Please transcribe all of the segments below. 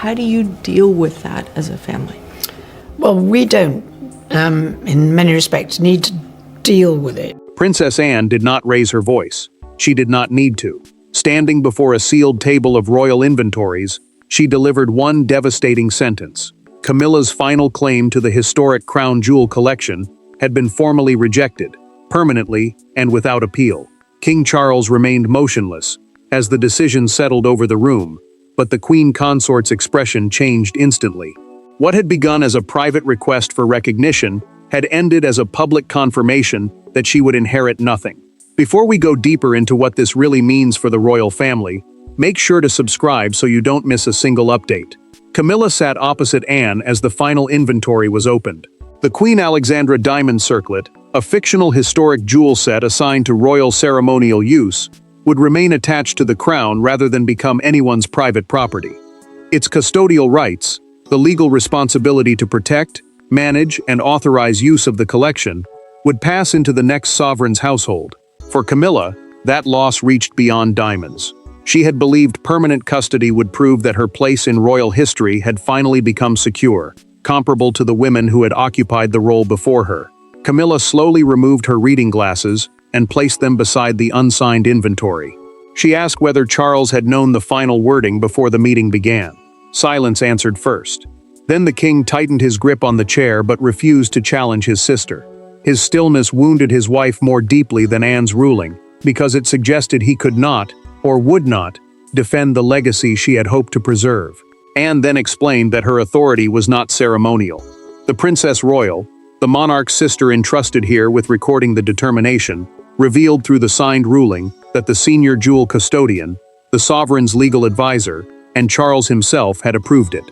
How do you deal with that as a family? Well, we don't, in many respects, need to deal with it. Princess Anne did not raise her voice. She did not need to. Standing before a sealed table of royal inventories, she delivered one devastating sentence. Camilla's final claim to the historic crown jewel collection had been formally rejected, permanently and without appeal. King Charles remained motionless, as the decision settled over the room, but the Queen Consort's expression changed instantly. What had begun as a private request for recognition had ended as a public confirmation that she would inherit nothing. Before we go deeper into what this really means for the royal family, make sure to subscribe so you don't miss a single update. Camilla sat opposite Anne as the final inventory was opened. The Queen Alexandra Diamond Circlet, a fictional historic jewel set assigned to royal ceremonial use, would remain attached to the crown rather than become anyone's private property. Its custodial rights, the legal responsibility to protect, manage, and authorize use of the collection, would pass into the next sovereign's household. For Camilla, that loss reached beyond diamonds. She had believed permanent custody would prove that her place in royal history had finally become secure, comparable to the women who had occupied the role before her. Camilla slowly removed her reading glasses and placed them beside the unsigned inventory. She asked whether Charles had known the final wording before the meeting began. Silence answered first. Then the king tightened his grip on the chair but refused to challenge his sister. His stillness wounded his wife more deeply than Anne's ruling, because it suggested he could not, or would not, defend the legacy she had hoped to preserve. Anne then explained that her authority was not ceremonial. The Princess Royal, the monarch's sister entrusted here with recording the determination, revealed through the signed ruling that the senior jewel custodian, the sovereign's legal advisor, and Charles himself had approved it.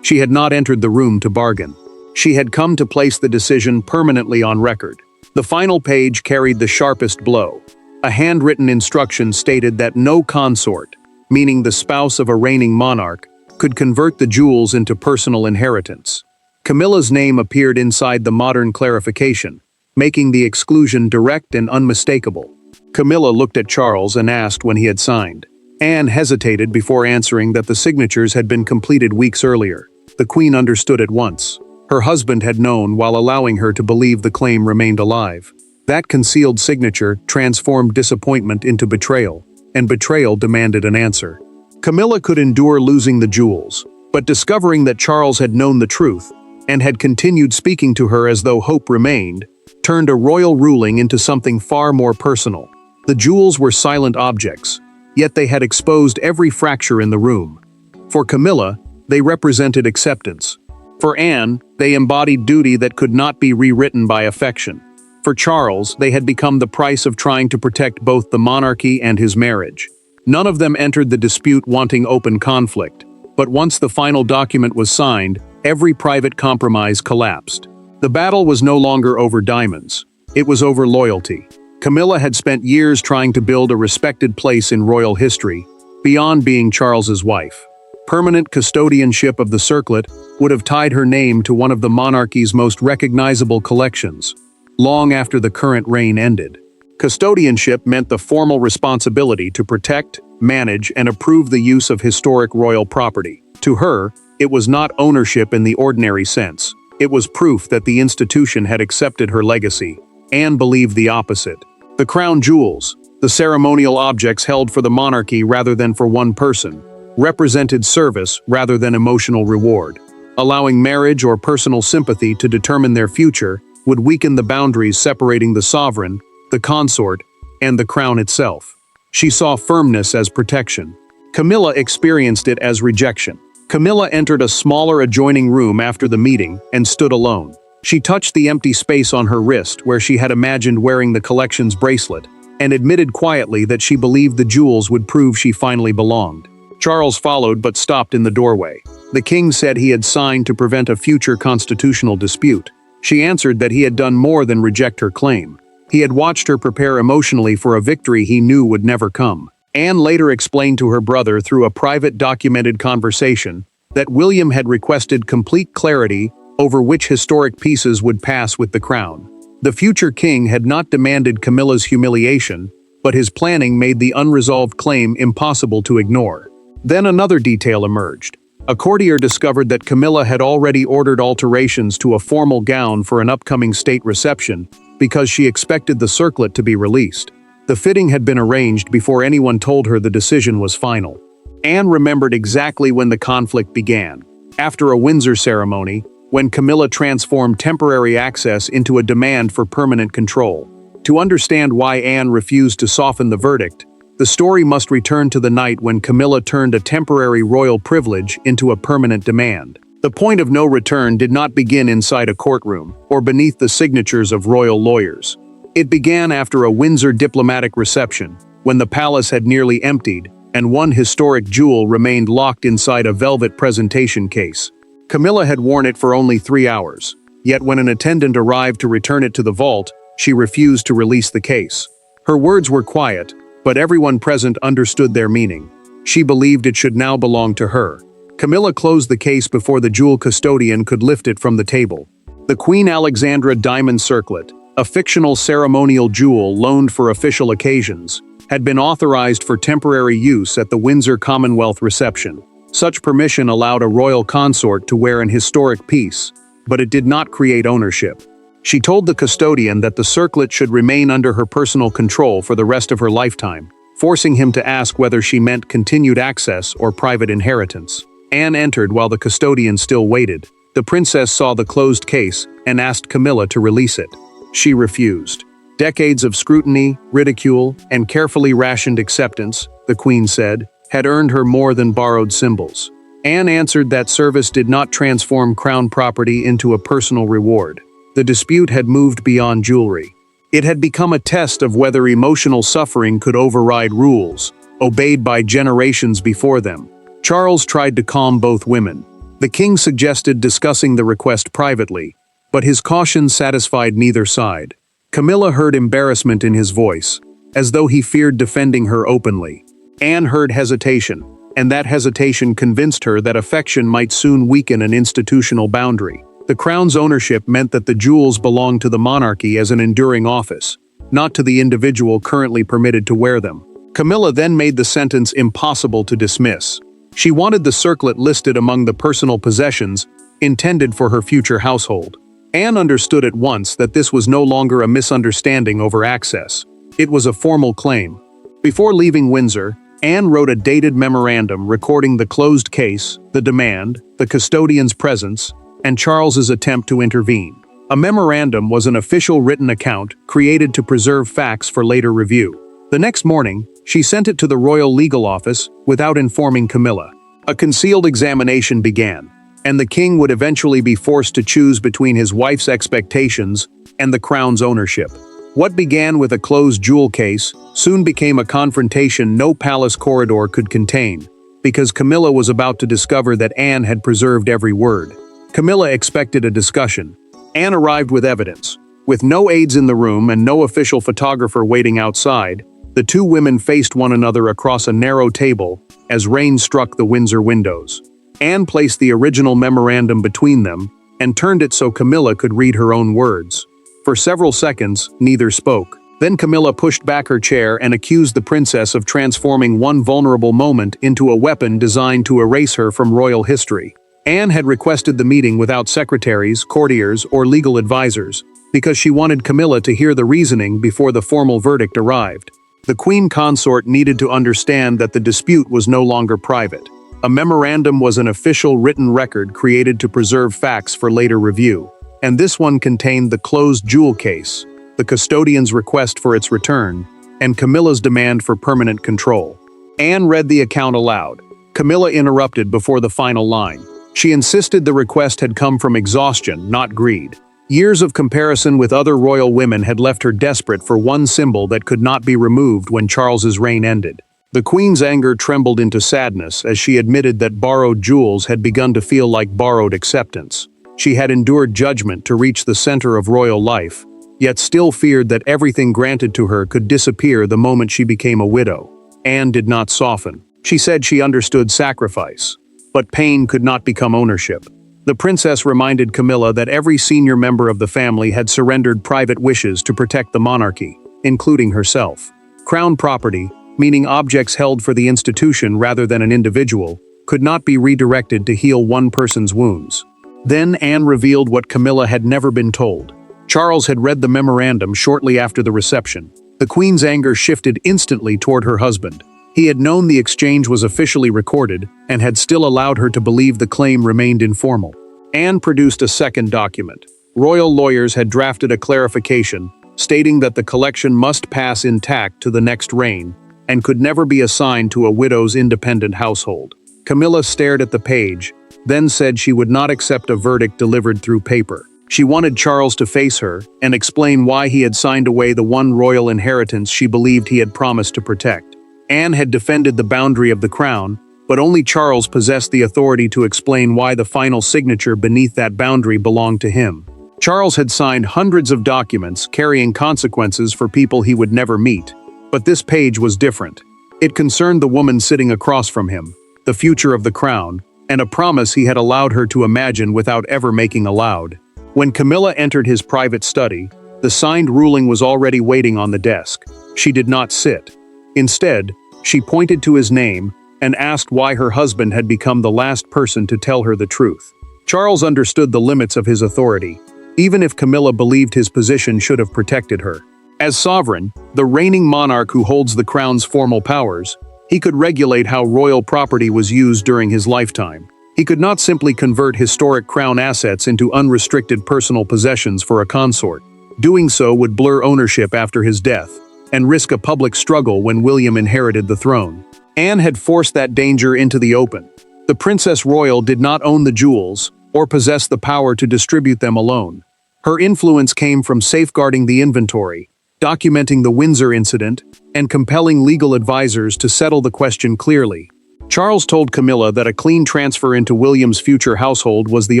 She had not entered the room to bargain. She had come to place the decision permanently on record. The final page carried the sharpest blow. A handwritten instruction stated that no consort, meaning the spouse of a reigning monarch, could convert the jewels into personal inheritance. Camilla's name appeared inside the modern clarification, making the exclusion direct and unmistakable. Camilla looked at Charles and asked when he had signed. Anne hesitated before answering that the signatures had been completed weeks earlier. The Queen understood at once. Her husband had known while allowing her to believe the claim remained alive. That concealed signature transformed disappointment into betrayal, and betrayal demanded an answer. Camilla could endure losing the jewels, but discovering that Charles had known the truth, and had continued speaking to her as though hope remained, turned a royal ruling into something far more personal. The jewels were silent objects, yet they had exposed every fracture in the room. For Camilla, they represented acceptance. For Anne, they embodied duty that could not be rewritten by affection. For Charles, they had become the price of trying to protect both the monarchy and his marriage. None of them entered the dispute wanting open conflict, but once the final document was signed, every private compromise collapsed. The battle was no longer over diamonds. It was over loyalty. Camilla had spent years trying to build a respected place in royal history, beyond being Charles's wife. Permanent custodianship of the circlet would have tied her name to one of the monarchy's most recognizable collections, long after the current reign ended. Custodianship meant the formal responsibility to protect, manage, and approve the use of historic royal property. To her, it was not ownership in the ordinary sense. It was proof that the institution had accepted her legacy. Anne believed the opposite. The crown jewels, the ceremonial objects held for the monarchy rather than for one person, represented service rather than emotional reward. Allowing marriage or personal sympathy to determine their future would weaken the boundaries separating the sovereign, the consort, and the crown itself. She saw firmness as protection. Camilla experienced it as rejection. Camilla entered a smaller adjoining room after the meeting and stood alone. She touched the empty space on her wrist where she had imagined wearing the collection's bracelet, and admitted quietly that she believed the jewels would prove she finally belonged. Charles followed but stopped in the doorway. The king said he had signed to prevent a future constitutional dispute. She answered that he had done more than reject her claim. He had watched her prepare emotionally for a victory he knew would never come. Anne later explained to her brother through a private documented conversation that William had requested complete clarity over which historic pieces would pass with the crown. The future king had not demanded Camilla's humiliation, but his planning made the unresolved claim impossible to ignore. Then another detail emerged. A courtier discovered that Camilla had already ordered alterations to a formal gown for an upcoming state reception because she expected the circlet to be released. The fitting had been arranged before anyone told her the decision was final. Anne remembered exactly when the conflict began. After a Windsor ceremony, when Camilla transformed temporary access into a demand for permanent control. To understand why Anne refused to soften the verdict, the story must return to the night when Camilla turned a temporary royal privilege into a permanent demand. The point of no return did not begin inside a courtroom or beneath the signatures of royal lawyers. It began after a Windsor diplomatic reception, when the palace had nearly emptied and one historic jewel remained locked inside a velvet presentation case. Camilla had worn it for only 3 hours, yet when an attendant arrived to return it to the vault, she refused to release the case. Her words were quiet, but everyone present understood their meaning. She believed it should now belong to her. Camilla closed the case before the jewel custodian could lift it from the table. The Queen Alexandra diamond circlet, a fictional ceremonial jewel loaned for official occasions, had been authorized for temporary use at the Windsor Commonwealth reception. Such permission allowed a royal consort to wear an historic piece, but it did not create ownership. She told the custodian that the circlet should remain under her personal control for the rest of her lifetime, forcing him to ask whether she meant continued access or private inheritance. Anne entered while the custodian still waited. The princess saw the closed case and asked Camilla to release it. She refused. Decades of scrutiny, ridicule, and carefully rationed acceptance, the queen said, had earned her more than borrowed symbols. Anne answered that service did not transform crown property into a personal reward. The dispute had moved beyond jewelry. It had become a test of whether emotional suffering could override rules, obeyed by generations before them. Charles tried to calm both women. The king suggested discussing the request privately, but his caution satisfied neither side. Camilla heard embarrassment in his voice, as though he feared defending her openly. Anne heard hesitation, and that hesitation convinced her that affection might soon weaken an institutional boundary. The crown's ownership meant that the jewels belonged to the monarchy as an enduring office, not to the individual currently permitted to wear them. Camilla then made the sentence impossible to dismiss. She wanted the circlet listed among the personal possessions intended for her future household. Anne understood at once that this was no longer a misunderstanding over access. It was a formal claim. Before leaving Windsor, Anne wrote a dated memorandum recording the closed case, the demand, the custodian's presence, and Charles's attempt to intervene. A memorandum was an official written account created to preserve facts for later review. The next morning, she sent it to the royal legal office without informing Camilla. A concealed examination began, and the king would eventually be forced to choose between his wife's expectations and the crown's ownership. What began with a closed jewel case soon became a confrontation no palace corridor could contain, because Camilla was about to discover that Anne had preserved every word. Camilla expected a discussion. Anne arrived with evidence. With no aides in the room and no official photographer waiting outside, the two women faced one another across a narrow table as rain struck the Windsor windows. Anne placed the original memorandum between them and turned it so Camilla could read her own words. For several seconds, neither spoke. Then Camilla pushed back her chair and accused the princess of transforming one vulnerable moment into a weapon designed to erase her from royal history. Anne had requested the meeting without secretaries, courtiers, or legal advisors, because she wanted Camilla to hear the reasoning before the formal verdict arrived. The Queen Consort needed to understand that the dispute was no longer private. A memorandum was an official written record created to preserve facts for later review, and this one contained the closed jewel case, the custodian's request for its return, and Camilla's demand for permanent control. Anne read the account aloud. Camilla interrupted before the final line. She insisted the request had come from exhaustion, not greed. Years of comparison with other royal women had left her desperate for one symbol that could not be removed when Charles's reign ended. The Queen's anger trembled into sadness as she admitted that borrowed jewels had begun to feel like borrowed acceptance. She had endured judgment to reach the center of royal life, yet still feared that everything granted to her could disappear the moment she became a widow. Anne did not soften. She said she understood sacrifice, but pain could not become ownership. The princess reminded Camilla that every senior member of the family had surrendered private wishes to protect the monarchy, including herself. Crown property, meaning objects held for the institution rather than an individual, could not be redirected to heal one person's wounds. Then Anne revealed what Camilla had never been told. Charles had read the memorandum shortly after the reception. The Queen's anger shifted instantly toward her husband. He had known the exchange was officially recorded and had still allowed her to believe the claim remained informal. Anne produced a second document. Royal lawyers had drafted a clarification, stating that the collection must pass intact to the next reign and could never be assigned to a widow's independent household. Camilla stared at the page, then said she would not accept a verdict delivered through paper. She wanted Charles to face her and explain why he had signed away the one royal inheritance she believed he had promised to protect. Anne had defended the boundary of the crown, but only Charles possessed the authority to explain why the final signature beneath that boundary belonged to him. Charles had signed hundreds of documents carrying consequences for people he would never meet. But this page was different. It concerned the woman sitting across from him, the future of the crown, and a promise he had allowed her to imagine without ever making aloud. When Camilla entered his private study, the signed ruling was already waiting on the desk. She did not sit. Instead, she pointed to his name and asked why her husband had become the last person to tell her the truth. Charles understood the limits of his authority, even if Camilla believed his position should have protected her. As sovereign, the reigning monarch who holds the crown's formal powers, he could regulate how royal property was used during his lifetime. He could not simply convert historic crown assets into unrestricted personal possessions for a consort. Doing so would blur ownership after his death and risk a public struggle when William inherited the throne. Anne had forced that danger into the open. The Princess Royal did not own the jewels or possess the power to distribute them alone. Her influence came from safeguarding the inventory, documenting the Windsor incident, and compelling legal advisors to settle the question clearly. Charles told Camilla that a clean transfer into William's future household was the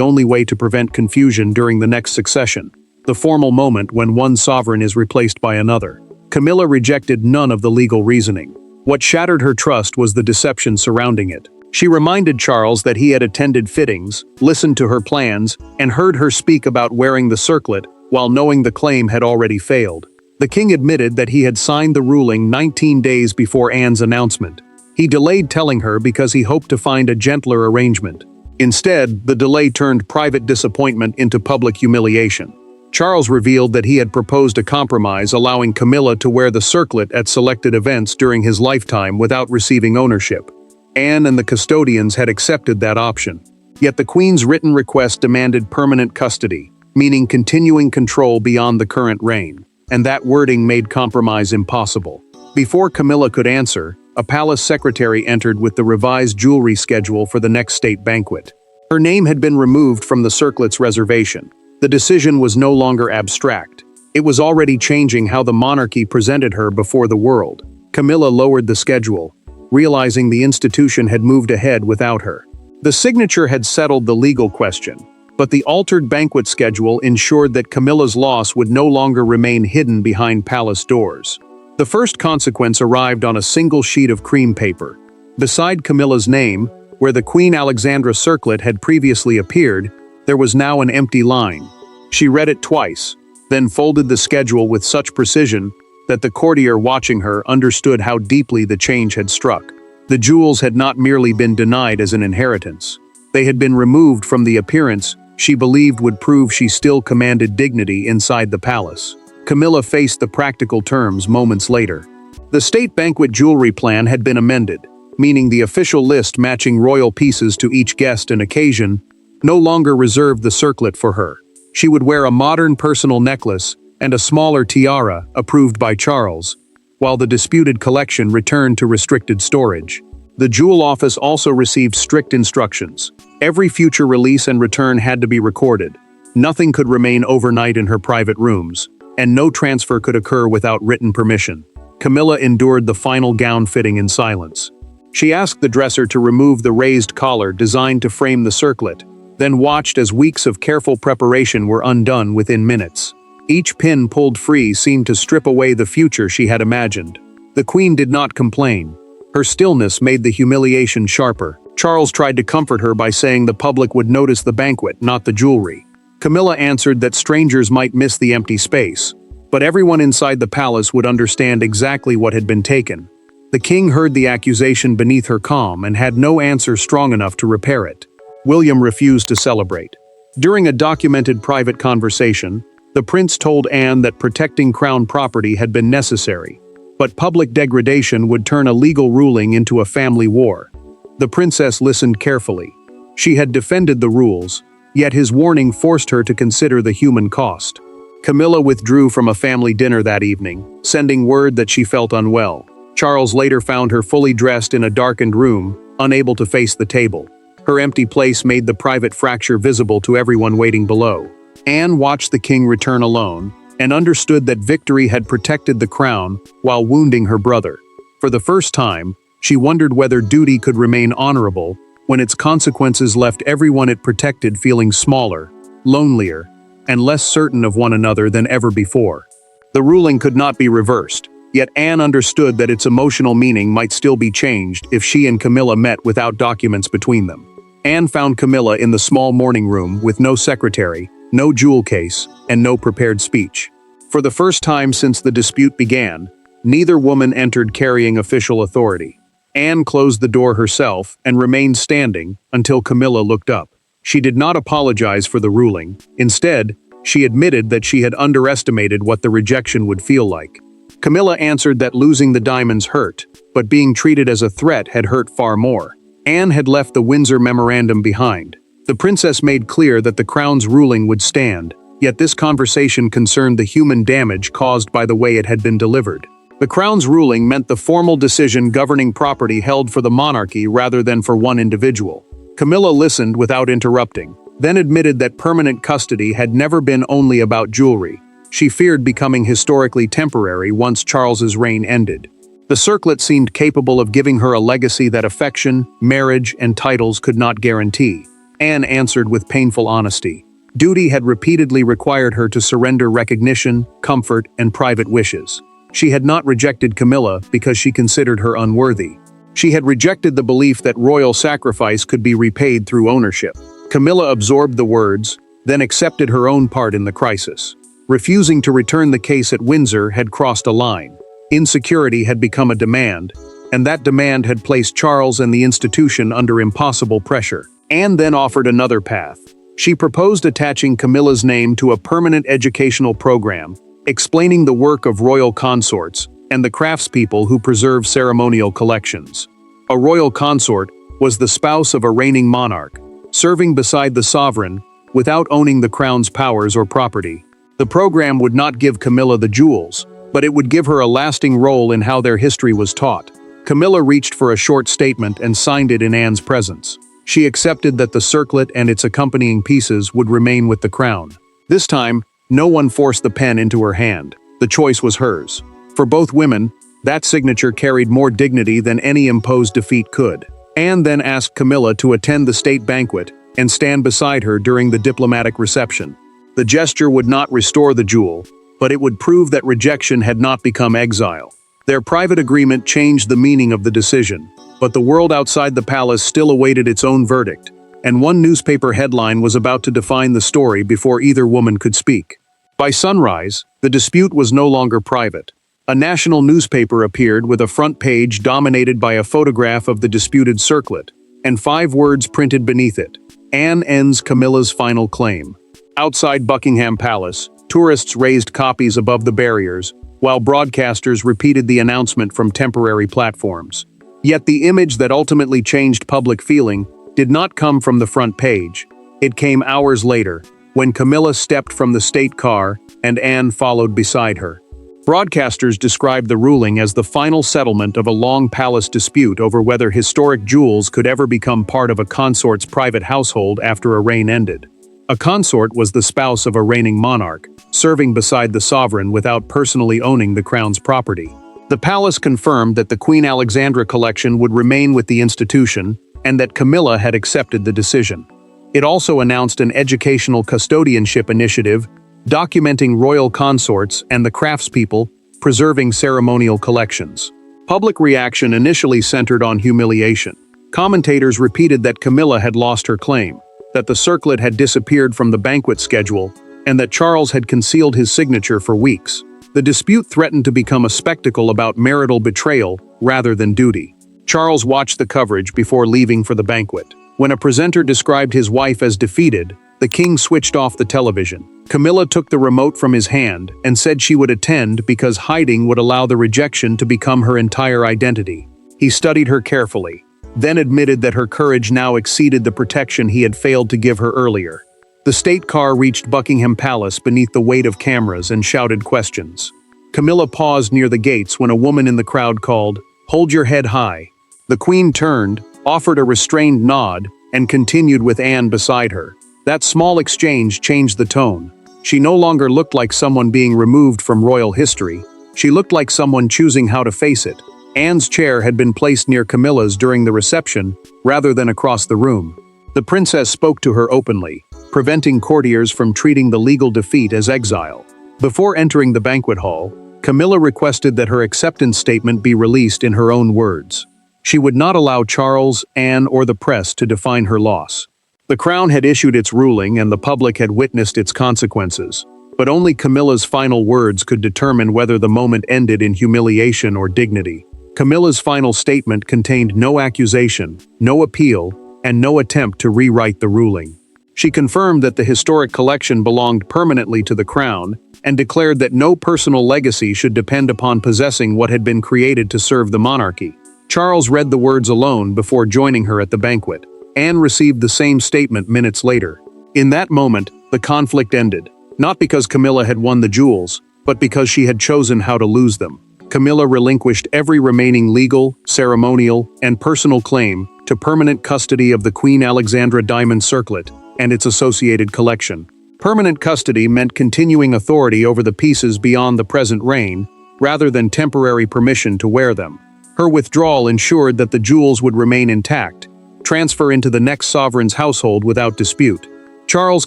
only way to prevent confusion during the next succession, the formal moment when one sovereign is replaced by another. Camilla rejected none of the legal reasoning. What shattered her trust was the deception surrounding it. She reminded Charles that he had attended fittings, listened to her plans, and heard her speak about wearing the circlet while knowing the claim had already failed. The king admitted that he had signed the ruling 19 days before Anne's announcement. He delayed telling her because he hoped to find a gentler arrangement. Instead, the delay turned private disappointment into public humiliation. Charles revealed that he had proposed a compromise allowing Camilla to wear the circlet at selected events during his lifetime without receiving ownership. Anne and the custodians had accepted that option. Yet the Queen's written request demanded permanent custody, meaning continuing control beyond the current reign, and that wording made compromise impossible. Before Camilla could answer, a palace secretary entered with the revised jewelry schedule for the next state banquet. Her name had been removed from the circlet's reservation. The decision was no longer abstract. It was already changing how the monarchy presented her before the world. Camilla lowered the schedule, realizing the institution had moved ahead without her. The signature had settled the legal question, but the altered banquet schedule ensured that Camilla's loss would no longer remain hidden behind palace doors. The first consequence arrived on a single sheet of cream paper. Beside Camilla's name, where the Queen Alexandra circlet had previously appeared, there was now an empty line. She read it twice, then folded the schedule with such precision that the courtier watching her understood how deeply the change had struck. The jewels had not merely been denied as an inheritance. They had been removed from the appearance she believed would prove she still commanded dignity inside the palace. Camilla faced the practical terms moments later. The state banquet jewelry plan had been amended, meaning the official list matching royal pieces to each guest and occasion no longer reserved the circlet for her. She would wear a modern personal necklace and a smaller tiara approved by Charles, while the disputed collection returned to restricted storage. The jewel office also received strict instructions. Every future release and return had to be recorded. Nothing could remain overnight in her private rooms, and no transfer could occur without written permission. Camilla endured the final gown fitting in silence. She asked the dresser to remove the raised collar designed to frame the circlet, then watched as weeks of careful preparation were undone within minutes. Each pin pulled free seemed to strip away the future she had imagined. The Queen did not complain. Her stillness made the humiliation sharper. Charles tried to comfort her by saying the public would notice the banquet, not the jewelry. Camilla answered that strangers might miss the empty space, but everyone inside the palace would understand exactly what had been taken. The king heard the accusation beneath her calm and had no answer strong enough to repair it. William refused to celebrate. During a documented private conversation, the prince told Anne that protecting crown property had been necessary, but public degradation would turn a legal ruling into a family war. The princess listened carefully. She had defended the rules, yet his warning forced her to consider the human cost. Camilla withdrew from a family dinner that evening, sending word that she felt unwell. Charles later found her fully dressed in a darkened room, unable to face the table. Her empty place made the private fracture visible to everyone waiting below. Anne watched the king return alone, and understood that victory had protected the crown while wounding her brother. For the first time, she wondered whether duty could remain honorable when its consequences left everyone it protected feeling smaller, lonelier, and less certain of one another than ever before. The ruling could not be reversed, yet Anne understood that its emotional meaning might still be changed if she and Camilla met without documents between them. Anne found Camilla in the small morning room with no secretary, no jewel case, and no prepared speech. For the first time since the dispute began, neither woman entered carrying official authority. Anne closed the door herself and remained standing until Camilla looked up. She did not apologize for the ruling. Instead, she admitted that she had underestimated what the rejection would feel like. Camilla answered that losing the diamonds hurt, but being treated as a threat had hurt far more. Anne had left the Windsor Memorandum behind. The princess made clear that the crown's ruling would stand, yet this conversation concerned the human damage caused by the way it had been delivered. The crown's ruling meant the formal decision governing property held for the monarchy rather than for one individual. Camilla listened without interrupting, then admitted that permanent custody had never been only about jewelry. She feared becoming historically temporary once Charles's reign ended. The circlet seemed capable of giving her a legacy that affection, marriage, and titles could not guarantee. Anne answered with painful honesty. Duty had repeatedly required her to surrender recognition, comfort, and private wishes. She had not rejected Camilla because she considered her unworthy. She had rejected the belief that royal sacrifice could be repaid through ownership. Camilla absorbed the words, then accepted her own part in the crisis. Refusing to return the case at Windsor had crossed a line. Insecurity had become a demand, and that demand had placed Charles and the institution under impossible pressure. Anne then offered another path. She proposed attaching Camilla's name to a permanent educational program, explaining the work of royal consorts and the craftspeople who preserve ceremonial collections. A royal consort was the spouse of a reigning monarch, serving beside the sovereign without owning the crown's powers or property. The program would not give Camilla the jewels, but it would give her a lasting role in how their history was taught. Camilla reached for a short statement and signed it in Anne's presence. She accepted that the circlet and its accompanying pieces would remain with the crown. This time, no one forced the pen into her hand. The choice was hers. For both women, that signature carried more dignity than any imposed defeat could. Anne then asked Camilla to attend the state banquet and stand beside her during the diplomatic reception. The gesture would not restore the jewel, but it would prove that rejection had not become exile. Their private agreement changed the meaning of the decision, but the world outside the palace still awaited its own verdict, and one newspaper headline was about to define the story before either woman could speak. By sunrise, the dispute was no longer private. A national newspaper appeared with a front page dominated by a photograph of the disputed circlet, and 5 words printed beneath it: Anne ends Camilla's final claim. Outside Buckingham Palace, tourists raised copies above the barriers, while broadcasters repeated the announcement from temporary platforms. Yet the image that ultimately changed public feeling did not come from the front page. It came hours later, when Camilla stepped from the state car and Anne followed beside her. Broadcasters described the ruling as the final settlement of a long palace dispute over whether historic jewels could ever become part of a consort's private household after a reign ended. A consort was the spouse of a reigning monarch, serving beside the sovereign without personally owning the crown's property. The palace confirmed that the Queen Alexandra collection would remain with the institution and that Camilla had accepted the decision. It also announced an educational custodianship initiative documenting royal consorts and the craftspeople preserving ceremonial collections. Public reaction initially centered on humiliation. Commentators repeated that Camilla had lost her claim, that the circlet had disappeared from the banquet schedule, and that Charles had concealed his signature for weeks. The dispute threatened to become a spectacle about marital betrayal rather than duty. Charles watched the coverage before leaving for the banquet. When a presenter described his wife as defeated, the king switched off the television. Camilla took the remote from his hand and said she would attend because hiding would allow the rejection to become her entire identity. He studied her carefully, then admitted that her courage now exceeded the protection he had failed to give her earlier. The state car reached Buckingham Palace beneath the weight of cameras and shouted questions. Camilla paused near the gates when a woman in the crowd called, "Hold your head high." The Queen turned, offered a restrained nod, and continued with Anne beside her. That small exchange changed the tone. She no longer looked like someone being removed from royal history. She looked like someone choosing how to face it. Anne's chair had been placed near Camilla's during the reception, rather than across the room. The princess spoke to her openly, preventing courtiers from treating the legal defeat as exile. Before entering the banquet hall, Camilla requested that her acceptance statement be released in her own words. She would not allow Charles, Anne, or the press to define her loss. The crown had issued its ruling and the public had witnessed its consequences, but only Camilla's final words could determine whether the moment ended in humiliation or dignity. Camilla's final statement contained no accusation, no appeal, and no attempt to rewrite the ruling. She confirmed that the historic collection belonged permanently to the crown and declared that no personal legacy should depend upon possessing what had been created to serve the monarchy. Charles read the words alone before joining her at the banquet. Anne received the same statement minutes later. In that moment, the conflict ended, not because Camilla had won the jewels, but because she had chosen how to lose them. Camilla relinquished every remaining legal, ceremonial, and personal claim to permanent custody of the Queen Alexandra diamond circlet and its associated collection. Permanent custody meant continuing authority over the pieces beyond the present reign, rather than temporary permission to wear them. Her withdrawal ensured that the jewels would remain intact, transfer into the next sovereign's household without dispute. Charles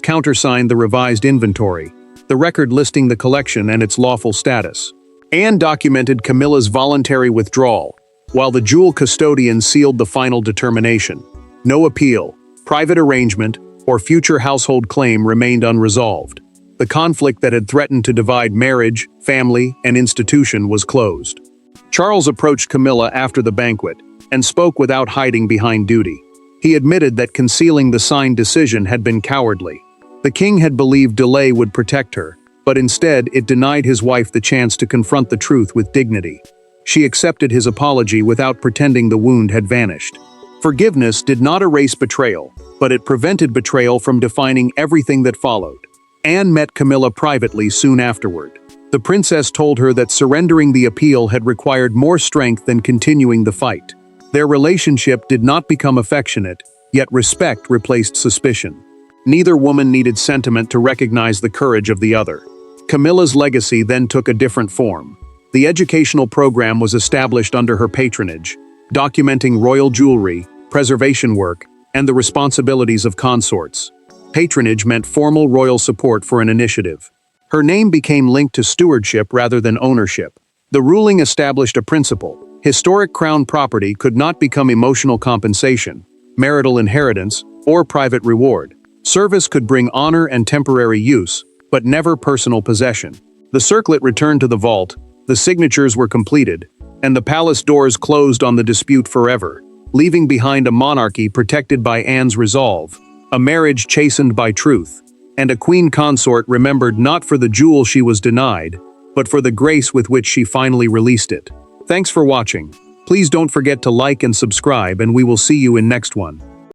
countersigned the revised inventory, the record listing the collection and its lawful status. Anne documented Camilla's voluntary withdrawal, while the jewel custodian sealed the final determination. No appeal, private arrangement, or future household claim remained unresolved. The conflict that had threatened to divide marriage, family, and institution was closed. Charles approached Camilla after the banquet and spoke without hiding behind duty. He admitted that concealing the signed decision had been cowardly. The king had believed delay would protect her, but instead it denied his wife the chance to confront the truth with dignity. She accepted his apology without pretending the wound had vanished. Forgiveness did not erase betrayal, but it prevented betrayal from defining everything that followed. Anne met Camilla privately soon afterward. The princess told her that surrendering the appeal had required more strength than continuing the fight. Their relationship did not become affectionate, yet respect replaced suspicion. Neither woman needed sentiment to recognize the courage of the other. Camilla's legacy then took a different form. The educational program was established under her patronage, documenting royal jewelry, preservation work, and the responsibilities of consorts. Patronage meant formal royal support for an initiative. Her name became linked to stewardship rather than ownership. The ruling established a principle: historic crown property could not become emotional compensation, marital inheritance, or private reward. Service could bring honor and temporary use, but never personal possession. The circlet returned to the vault, the signatures were completed, and the palace doors closed on the dispute forever, leaving behind a monarchy protected by Anne's resolve, a marriage chastened by truth, and a queen consort remembered not for the jewel she was denied, but for the grace with which she finally released it. Thanks for watching. Please don't forget to like and subscribe, and we will see you in next one.